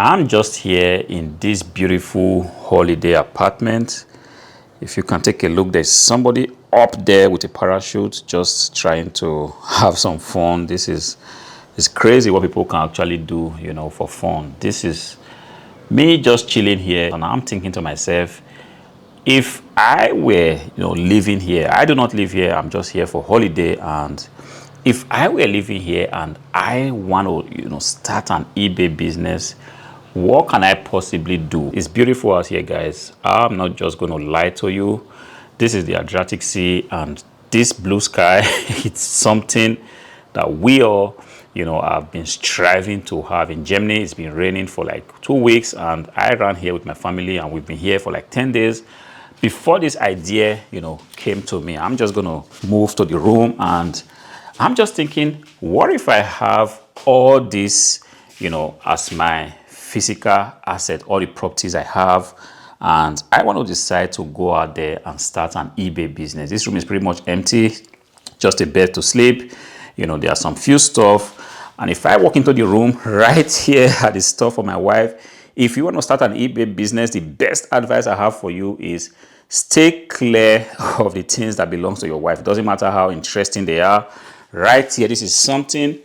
I'm just here in this beautiful holiday apartment. If you can take a look, there's somebody up there with a parachute just trying to have some fun. This is it's crazy what people can actually do, for fun. This is me just chilling here, and I'm thinking to myself, if I were, living here, I do not live here, I'm just here for holiday. And if I were living here and I want to, start an eBay business, what can I possibly do? It's beautiful out here, guys. I'm not just going to lie to you. This is the Adriatic Sea, and this blue sky, it's something that we all, have been striving to have. In Germany, it's been raining for like 2 weeks, and I ran here with my family, and we've been here for like 10 days. Before this idea, came to me, I'm just going to move to the room, and I'm just thinking, what if I have all this, as my physical asset, all the properties I have, and I want to decide to go out there and start an eBay business. This room is pretty much empty, just a bed to sleep. There are some few stuff. And if I walk into the room right here at the store for my wife, if you want to start an eBay business, the best advice I have for you is stay clear of the things that belongs to your wife. It doesn't matter how interesting they are. Right here, this is something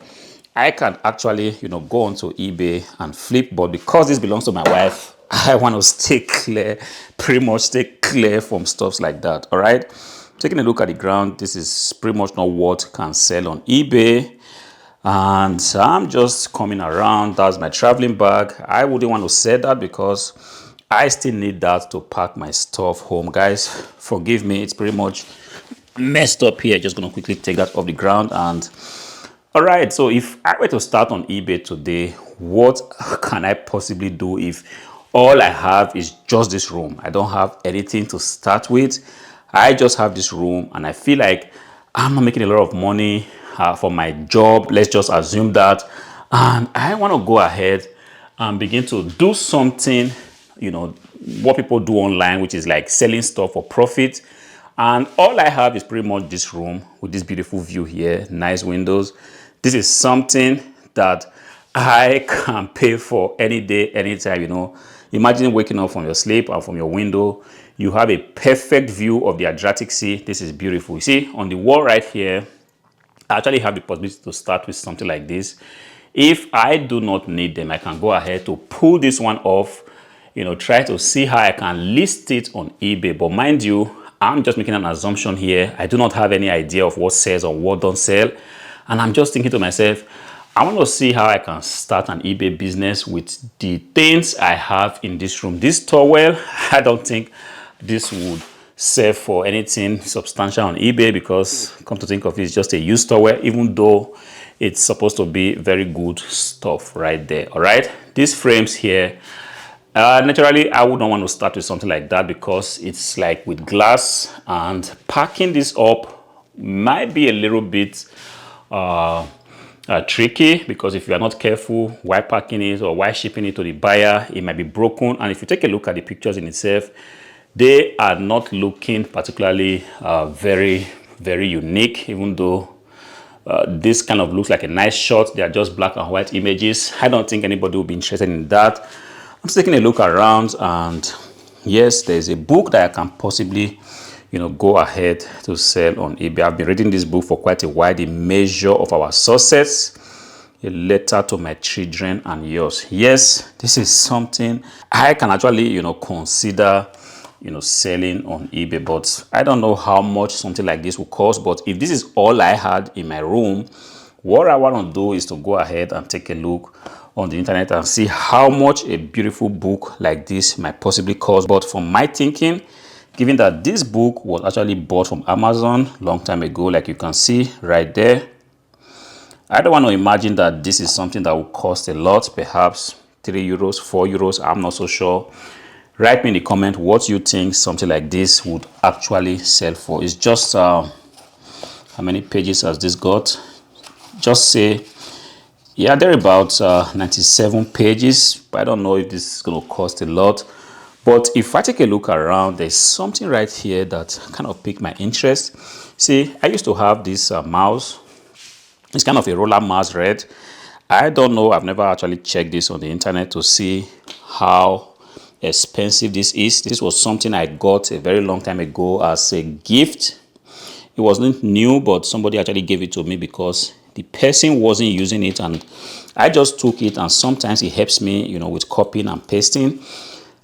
I can actually, go onto eBay and flip. But because this belongs to my wife, I want to stay clear, pretty much stay clear from stuff like that. All right. Taking a look at the ground, this is pretty much not what can sell on eBay. And I'm just coming around. That's my traveling bag. I wouldn't want to sell that because I still need that to pack my stuff home. Guys, forgive me. It's pretty much messed up here. Just going to quickly take that off the ground. And all right, so if I were to start on eBay today, what can I possibly do if all I have is just this room? I don't have anything to start with. I just have this room, and I feel like I'm not making a lot of money for my job. Let's just assume that. And I want to go ahead and begin to do something, what people do online, which is like selling stuff for profit. And all I have is pretty much this room with this beautiful view here, nice windows. This is something that I can pay for any day, anytime. Imagine waking up from your sleep and from your window, you have a perfect view of the Adriatic Sea. This is beautiful. You see, on the wall right here, I actually have the possibility to start with something like this. If I do not need them, I can go ahead to pull this one off, try to see how I can list it on eBay. But mind you, I'm just making an assumption here. I do not have any idea of what sells or what don't sell. And I'm just thinking to myself, I want to see how I can start an eBay business with the things I have in this room. This towel, I don't think this would sell for anything substantial on eBay because, come to think of it, it's just a used towel, even though it's supposed to be very good stuff right there. All right, these frames here, naturally I would not want to start with something like that because it's like with glass, and packing this up might be a little bit tricky, because if you are not careful while packing it or while shipping it to the buyer, it might be broken. And if you take a look at the pictures in itself, they are not looking particularly very, very unique, even though this kind of looks like a nice shot. They are just black and white images. I don't think anybody will be interested in that. I'm just taking a look around, and yes, there's a book that I can possibly go ahead to sell on eBay. I've been reading this book for quite a while, The Measure of Our Success, a letter to my children and yours. Yes, this is something I can actually consider selling on eBay, but I don't know how much something like this will cost. But if this is all I had in my room, what I want to do is to go ahead and take a look on the internet and see how much a beautiful book like this might possibly cost. But from my thinking, given that this book was actually bought from Amazon long time ago, like you can see right there, I don't want to imagine that this is something that will cost a lot, perhaps 3 euros, 4 euros. I'm not so sure. Write me in the comment what you think something like this would actually sell for. It's just, how many pages has this got? Just say, yeah, they're about 97 pages. I don't know if this is going to cost a lot. But if I take a look around, there's something right here that kind of piqued my interest. See, I used to have this mouse. It's kind of a roller mouse red. I don't know, I've never actually checked this on the internet to see how expensive this is. This was something I got a very long time ago as a gift. It wasn't new, but somebody actually gave it to me because the person wasn't using it, and I just took it, and sometimes it helps me, with copying and pasting.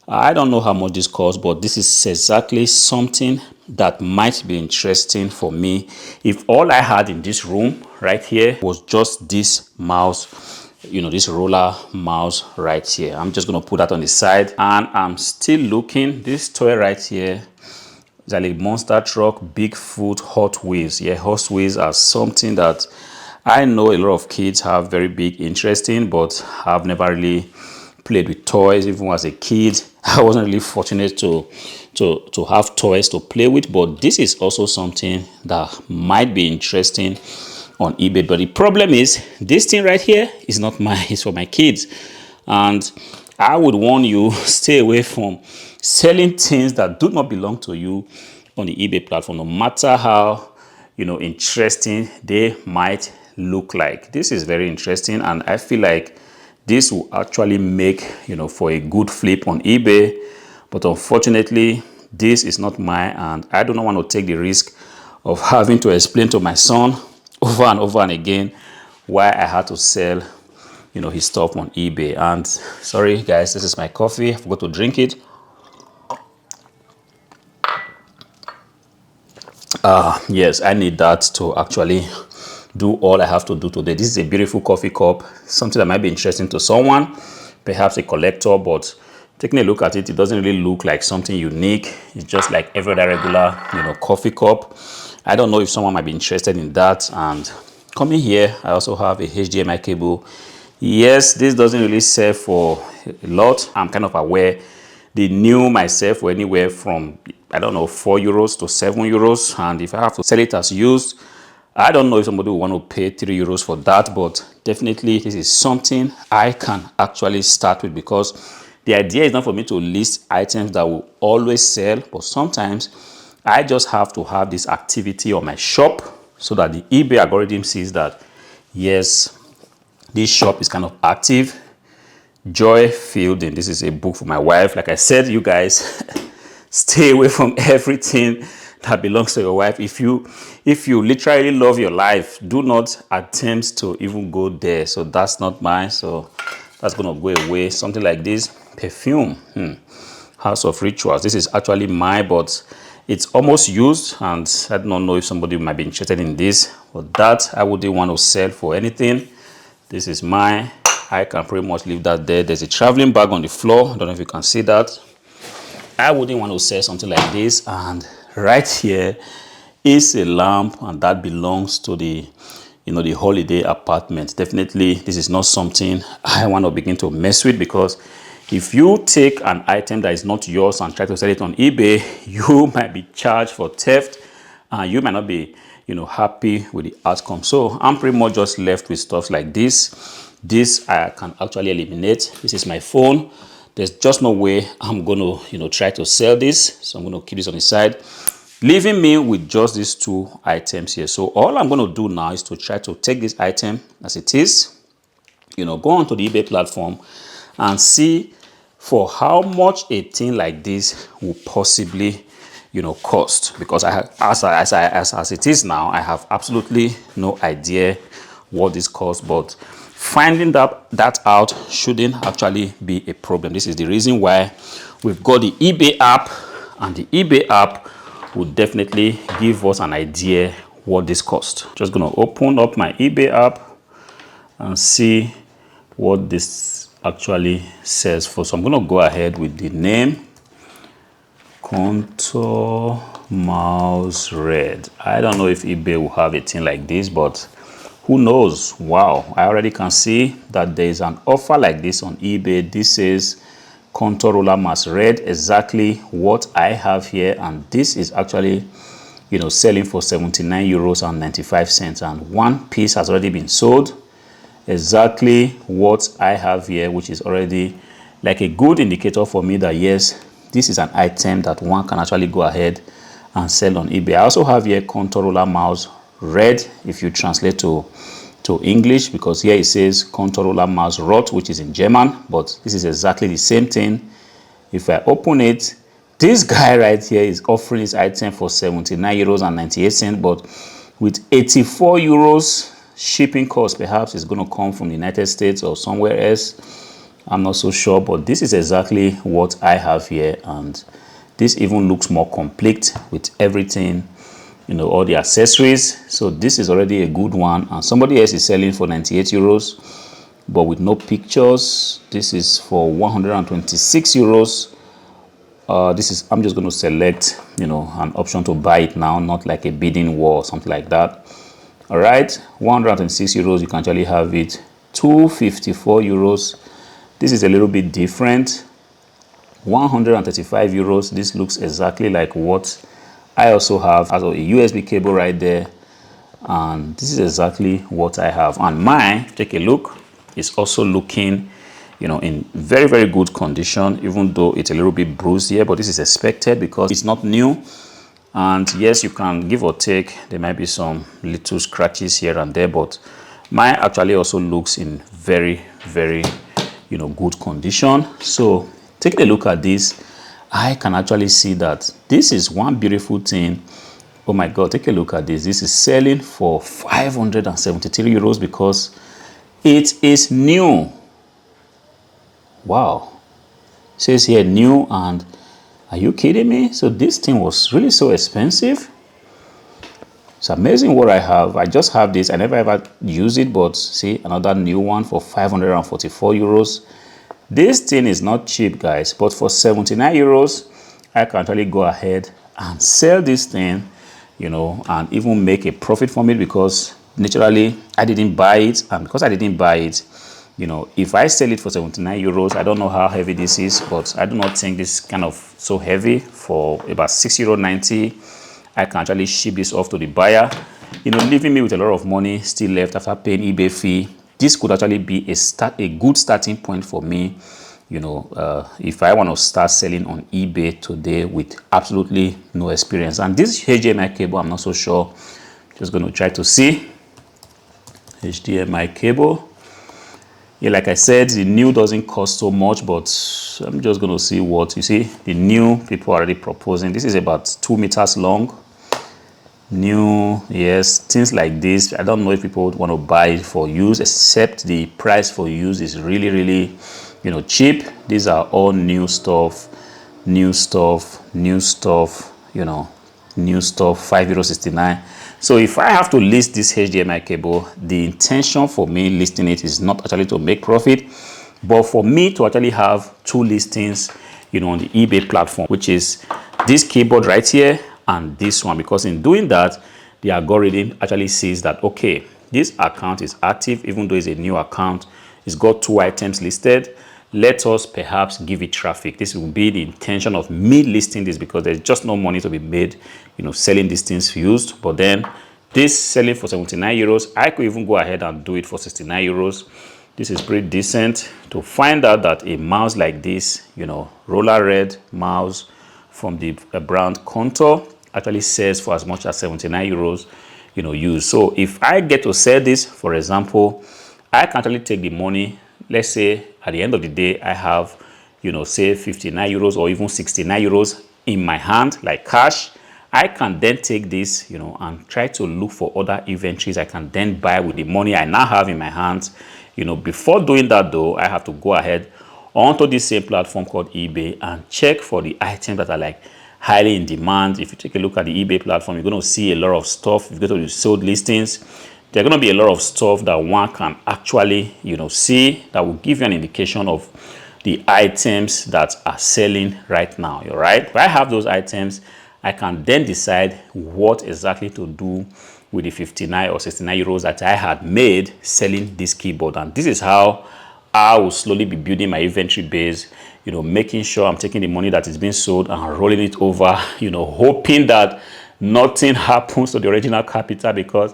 I don't know how much this costs, but this is exactly something that might be interesting for me. If all I had in this room right here was just this mouse, this roller mouse right here, I'm just going to put that on the side, and I'm still looking. This toy right here is like a monster truck, Bigfoot, Hot Wheels. Yeah, Hot Wheels are something that I know a lot of kids have very big interest in, but I've never really played with toys. Even as a kid, I wasn't really fortunate to have toys to play with, but this is also something that might be interesting on eBay. But the problem is, this thing right here is not mine, it's for my kids. And I would warn you, stay away from selling things that do not belong to you on the eBay platform, no matter how interesting they might look like. This is very interesting, and I feel like this will actually make for a good flip on eBay. But unfortunately, this is not mine, and I do not want to take the risk of having to explain to my son over and over and again why I had to sell his stuff on eBay. And sorry guys, this is my coffee, I forgot to drink it. Yes, I need that to actually do all I have to do today. This is a beautiful coffee cup, something that might be interesting to someone, perhaps a collector, but taking a look at it, it doesn't really look like something unique. It's just like every other regular coffee cup. I don't know if someone might be interested in that. And coming here, I also have a HDMI cable. Yes, this doesn't really sell for a lot. I'm kind of aware the new myself were anywhere from, I don't know, 4 euros to 7 euros. And if I have to sell it as used, I don't know if somebody will want to pay 3 euros for that, but definitely this is something I can actually start with, because the idea is not for me to list items that will always sell, but sometimes I just have to have this activity on my shop so that the eBay algorithm sees that, yes, this shop is kind of active. Joy Fielding, this is a book for my wife. Like I said, you guys, stay away from everything that belongs to your wife. If you literally love your life, do not attempt to even go there. So that's not mine, so that's gonna go away. Something like this, perfume, House of Rituals. This is actually mine, but it's almost used, and I don't know if somebody might be interested in this, but that I wouldn't want to sell for anything. This is mine. I can pretty much leave that there. There's a traveling bag on the floor. I don't know if you can see that. I wouldn't want to sell something like this. And right here is a lamp, and that belongs to the the holiday apartment. Definitely this is not something I want to begin to mess with, because if you take an item that is not yours and try to sell it on eBay, you might be charged for theft, and you might not be happy with the outcome. So I'm pretty much just left with stuff like this. This I can actually eliminate. This is my phone. There's just no way I'm going to try to sell this, so I'm going to keep this on the side, leaving me with just these two items here. So all I'm going to do now is to try to take this item as it is, go onto the eBay platform and see for how much a thing like this will possibly cost, because as it is now, I have absolutely no idea what this costs. But finding that out shouldn't actually be a problem. This is the reason why we've got the eBay app, and the eBay app will definitely give us an idea what this costs. Just gonna open up my eBay app and see what this actually says for. So I'm gonna go ahead with the name, Contour Mouse Red. I don't know if eBay will have a thing like this, but who knows? Wow, I already can see that there is an offer like this on eBay. This is Contour Roller Mouse Red, exactly what I have here, and this is actually selling for 79 euros and 95 cents, and one piece has already been sold. Exactly what I have here, which is already like a good indicator for me that yes, this is an item that one can actually go ahead and sell on eBay. I also have here Contour Roller Mouse Red. If you translate to to English, because here it says Controller mouse rot, which is in German, but this is exactly the same thing. If I open it, this guy right here is offering his item for 79 euros and 98 cents, but with 84 euros shipping cost. Perhaps it's going to come from the United States or somewhere else. I'm not so sure, but this is exactly what I have here, and this even looks more complete with everything, you know, all the accessories. So this is already a good one, and somebody else is selling for 98 euros but with no pictures. This is for 126 euros. This is, I'm just going to select, you know, an option to buy it now, not like a bidding war or something like that. All right, 106 euros, you can actually have it. 254 euros, this is a little bit different. 135 euros, this looks exactly like what I also have, as a USB cable right there, and this is exactly what I have. And mine, take a look, is also looking, you know, in very, very good condition, even though it's a little bit bruised here, but this is expected because it's not new. And yes, you can give or take, there might be some little scratches here and there, but mine actually also looks in very, very, you know, good condition. So taking a look at this, I can actually see that this is one beautiful thing. Oh my God, take a look at this. This is selling for 573 euros because it is new. Wow. It says here new, and are you kidding me? So this thing was really so expensive. It's amazing what I have. I just have this. I never ever use it, but see, another new one for 544 euros. This thing is not cheap, guys, but for 79 euros, I can actually go ahead and sell this thing, you know, and even make a profit from it, because naturally I didn't buy it. And because I didn't buy it, you know, if I sell it for 79 euros, I don't know how heavy this is, but I do not think this kind of so heavy. For about 6.90 euro, I can actually ship this off to the buyer, you know, leaving me with a lot of money still left after paying eBay fee. This could actually be a good starting point for me, you know, if I want to start selling on eBay today with absolutely no experience. And this HDMI cable, I'm not so sure. Just going to try to see HDMI cable. Yeah, like I said, the new doesn't cost so much, but I'm just going to see what you see. The new people are already proposing. This is about 2 meters long. New, yes, things like this. I don't know if people would want to buy it for use, except the price for use is really, really, you know, cheap. These are all new stuff, new stuff, new stuff, you know, new stuff, 5.69 €. So if I have to list this HDMI cable, the intention for me listing it is not actually to make profit, but for me to actually have 2 listings, you know, on the eBay platform, which is this keyboard right here and this one, because in doing that, the algorithm actually sees that, okay, this account is active, even though it's a new account, it's got 2 items listed. Let us perhaps give it traffic. This will be the intention of me listing this, because there's just no money to be made, you know, selling these things used. But then this selling for 79 euros, I could even go ahead and do it for 69 euros. This is pretty decent. To find out that a mouse like this, you know, roller red mouse from the brand Contour, actually sells for as much as 79 euros, you know, used. So if I get to sell this, for example, I can actually take the money. Let's say at the end of the day, I have, you know, say 59 euros or even 69 euros in my hand, like cash. I can then take this, you know, and try to look for other inventories I can then buy with the money I now have in my hands. You know, before doing that though, I have to go ahead onto this same platform called eBay and check for the items that are like highly in demand. If you take a look at the eBay platform, you're going to see a lot of stuff. If you go to the sold listings, there are going to be a lot of stuff that one can actually, you know, see, that will give you an indication of the items that are selling right now. All right, if I have those items, I can then decide what exactly to do with the 59 or 69 euros that I had made selling this keyboard. And this is how I will slowly be building my inventory base, you know, making sure I'm taking the money that is being sold and rolling it over, you know, hoping that nothing happens to the original capital, because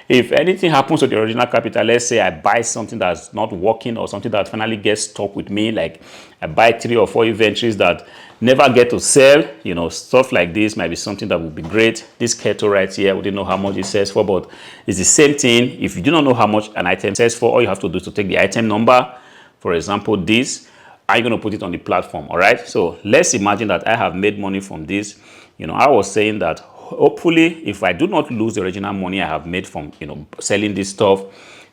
if anything happens to the original capital, let's say I buy something that's not working or something that finally gets stuck with me, like I buy 3 or 4 inventories that never get to sell, you know, stuff like this might be something that would be great. This kettle right here, we didn't know how much it sells for, but it's the same thing. If you do not know how much an item sells for, all you have to do is to take the item number, for example this, are you going to put it on the platform? All right, so let's imagine that I have made money from this. You know, I was saying that hopefully if I do not lose the original money I have made from, you know, selling this stuff,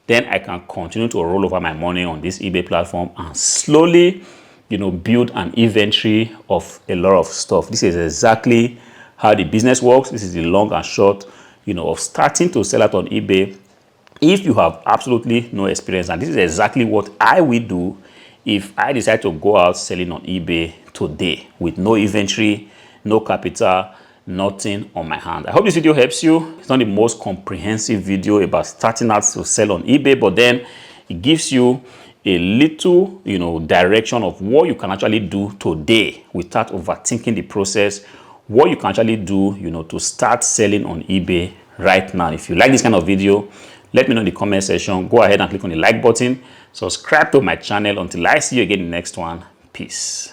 then I can continue to roll over my money on this eBay platform and slowly, you know, build an inventory of a lot of stuff. This is exactly how the business works. This is the long and short, you know, of starting to sell out on eBay if you have absolutely no experience. And this is exactly what I will do if I decide to go out selling on eBay today with no inventory, no capital, nothing on my hand. I hope this video helps you. It's not the most comprehensive video about starting out to sell on eBay, but then it gives you a little, you know, direction of what you can actually do today without overthinking the process, what you can actually do, you know, to start selling on eBay right now. If you like this kind of video, let me know in the comment section. Go ahead and click on the like button. Subscribe to my channel. Until I see you again in the next one. Peace.